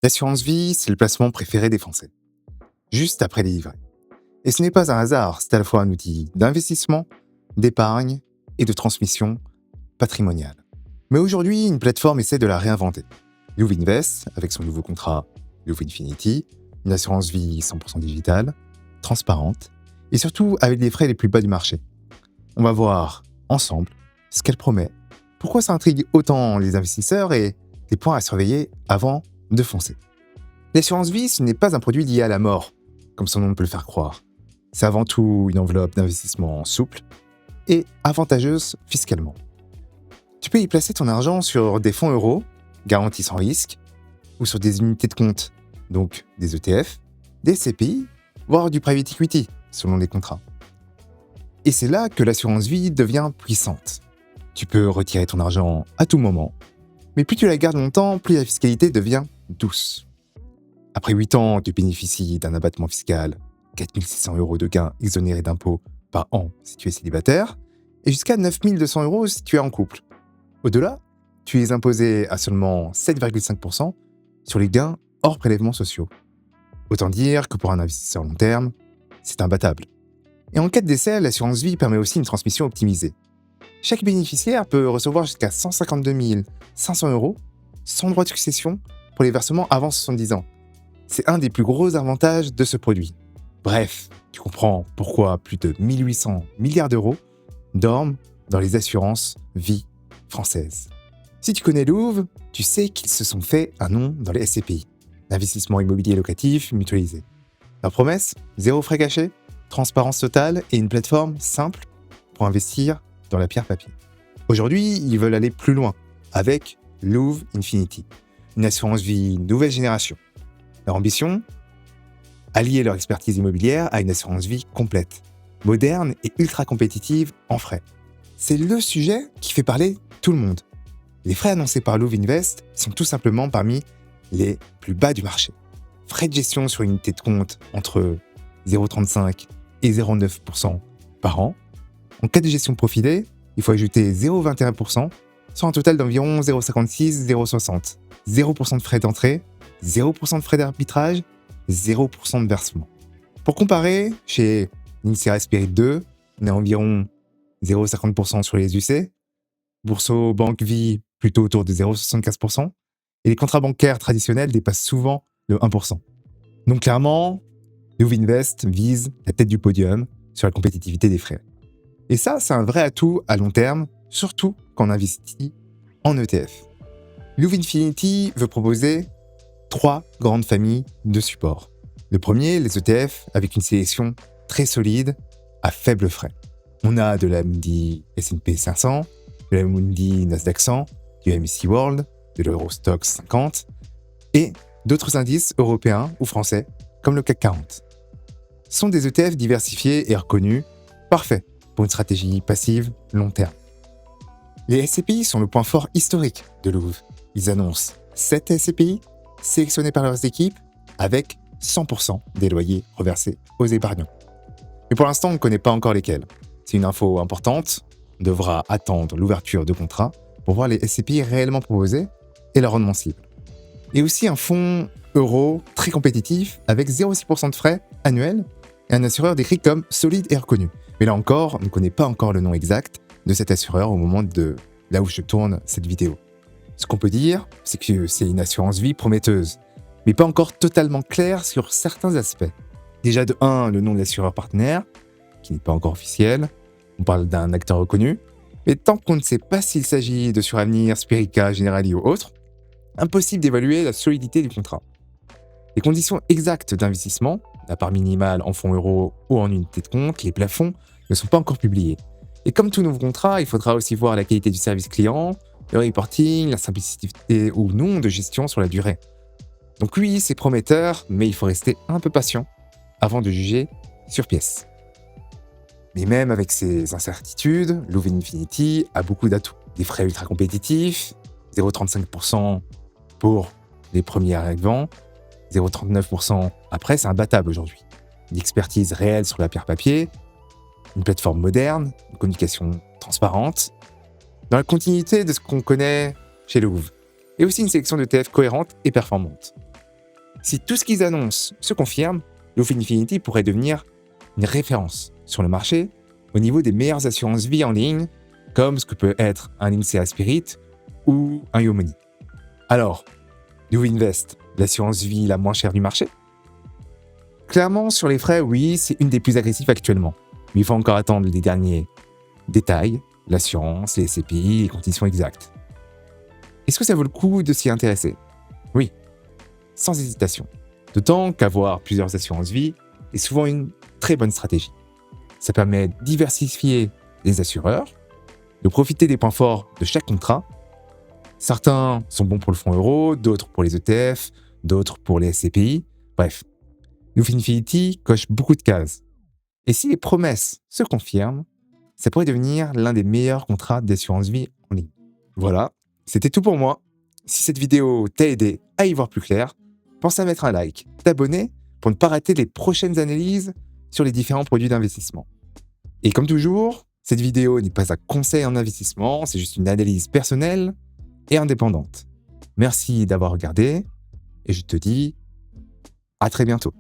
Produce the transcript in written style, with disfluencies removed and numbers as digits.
L'assurance vie, c'est le placement préféré des Français, juste après les livrets. Et ce n'est pas un hasard, c'est à la fois un outil d'investissement, d'épargne et de transmission patrimoniale. Mais aujourd'hui, une plateforme essaie de la réinventer. Louv'Invest, avec son nouveau contrat Louv'Infinity, une assurance vie 100% digitale, transparente, et surtout avec les frais les plus bas du marché. On va voir ensemble ce qu'elle promet, pourquoi ça intrigue autant les investisseurs et les points à surveiller avant de foncer. L'assurance vie, ce n'est pas un produit lié à la mort, comme son nom peut le faire croire. C'est avant tout une enveloppe d'investissement souple et avantageuse fiscalement. Tu peux y placer ton argent sur des fonds euros, garantis sans risque, ou sur des unités de compte, donc des ETF, des CPI, voire du private equity, selon les contrats. Et c'est là que l'assurance vie devient puissante. Tu peux retirer ton argent à tout moment, mais plus tu la gardes longtemps, plus la fiscalité devient douce. Après 8 ans, tu bénéficies d'un abattement fiscal, 4 600 € de gains exonérés d'impôts par an si tu es célibataire, et jusqu'à 9 200 € si tu es en couple. Au-delà, tu es imposé à seulement 7,5% sur les gains hors prélèvements sociaux. Autant dire que pour un investisseur long terme, c'est imbattable. Et en cas de décès, l'assurance vie permet aussi une transmission optimisée. Chaque bénéficiaire peut recevoir jusqu'à 152 500 € sans droit de succession pour les versements avant 70 ans. C'est un des plus gros avantages de ce produit. Bref, tu comprends pourquoi plus de 1800 milliards d'euros dorment dans les assurances vie françaises. Si tu connais Louv'E, tu sais qu'ils se sont fait un nom dans les SCPI, l'investissement immobilier locatif mutualisé. Leur promesse, 0 frais cachés, transparence totale et une plateforme simple pour investir dans la pierre papier. Aujourd'hui, ils veulent aller plus loin avec Louv'Infinity, une assurance vie nouvelle génération. Leur ambition, allier leur expertise immobilière à une assurance vie complète, moderne et ultra compétitive en frais. C'est le sujet qui fait parler tout le monde. Les frais annoncés par Louv'Invest sont tout simplement parmi les plus bas du marché. Frais de gestion sur unité de compte entre 0,35 et 0,9% par an. En cas de gestion profilée, il faut ajouter 0,21%, soit un total d'environ 0,56, 0,60. 0% de frais d'entrée, 0% de frais d'arbitrage, 0% de versement. Pour comparer, chez Nincera Spirit 2, on est à environ 0,50% sur les UC, Bourso Banque Vie plutôt autour de 0,75%, et les contrats bancaires traditionnels dépassent souvent le 1%. Donc clairement, Louv'Invest vise la tête du podium sur la compétitivité des frais. Et ça, c'est un vrai atout à long terme, surtout quand on investit en ETF. Louv'Infinity veut proposer 3 grandes familles de supports. Le premier, les ETF, avec une sélection très solide, à faible frais. On a de l'Amundi S&P 500, de l'Amundi Nasdaq 100, du MSCI World, de l'Eurostoxx 50, et d'autres indices européens ou français, comme le CAC 40. Ce sont des ETF diversifiés et reconnus, parfaits pour une stratégie passive long terme. Les SCPI sont le point fort historique de Louv'e. Ils annoncent 7 SCPI sélectionnés par leurs équipes avec 100% des loyers reversés aux épargnants. Mais pour l'instant, on ne connaît pas encore lesquels. C'est une info importante. On devra attendre l'ouverture de contrats pour voir les SCPI réellement proposés et leur rendement cible. Et aussi un fonds euro très compétitif avec 0,6% de frais annuels et un assureur décrit comme solide et reconnu. Mais là encore, on ne connaît pas encore le nom exact de cet assureur au moment de là où je tourne cette vidéo. Ce qu'on peut dire, c'est que c'est une assurance vie prometteuse, mais pas encore totalement claire sur certains aspects. Déjà de 1, le nom de l'assureur partenaire, qui n'est pas encore officiel. On parle d'un acteur reconnu. Mais tant qu'on ne sait pas s'il s'agit de Suravenir, Spirica, Generali ou autre, impossible d'évaluer la solidité du contrat. Les conditions exactes d'investissement, la part minimale en fonds euros ou en unité de compte, les plafonds, ne sont pas encore publiés. Et comme tout nouveau contrat, il faudra aussi voir la qualité du service client, le reporting, la simplicité ou non de gestion sur la durée. Donc oui, c'est prometteur, mais il faut rester un peu patient avant de juger sur pièce. Mais même avec ces incertitudes, Louv'Infinity a beaucoup d'atouts. Des frais ultra compétitifs, 0,35% pour les premiers arrivants, 0,39% après, c'est imbattable aujourd'hui. Une expertise réelle sur la pierre papier, une plateforme moderne, une communication transparente, dans la continuité de ce qu'on connaît chez Louv'e, et aussi une sélection d'ETF cohérente et performante. Si tout ce qu'ils annoncent se confirme, Lofinfinity pourrait devenir une référence sur le marché au niveau des meilleures assurances vie en ligne, comme ce que peut être un INSEA Spirit ou un Yomoni. Alors, Youinvest, l'assurance vie la moins chère du marché? Clairement, sur les frais, oui, c'est une des plus agressives actuellement. Mais il faut encore attendre les derniers détails, l'assurance, les SCPI, les conditions exactes. Est-ce que ça vaut le coup de s'y intéresser? Oui, sans hésitation. D'autant qu'avoir plusieurs assurances vie est souvent une très bonne stratégie. Ça permet de diversifier les assureurs, de profiter des points forts de chaque contrat. Certains sont bons pour le fonds euro, d'autres pour les ETF, d'autres pour les SCPI. Bref, Lofinfinity coche beaucoup de cases. Et si les promesses se confirment, ça pourrait devenir l'un des meilleurs contrats d'assurance vie en ligne. Voilà, c'était tout pour moi. Si cette vidéo t'a aidé à y voir plus clair, pense à mettre un like, t'abonner pour ne pas rater les prochaines analyses sur les différents produits d'investissement. Et comme toujours, cette vidéo n'est pas un conseil en investissement, c'est juste une analyse personnelle et indépendante. Merci d'avoir regardé et je te dis à très bientôt.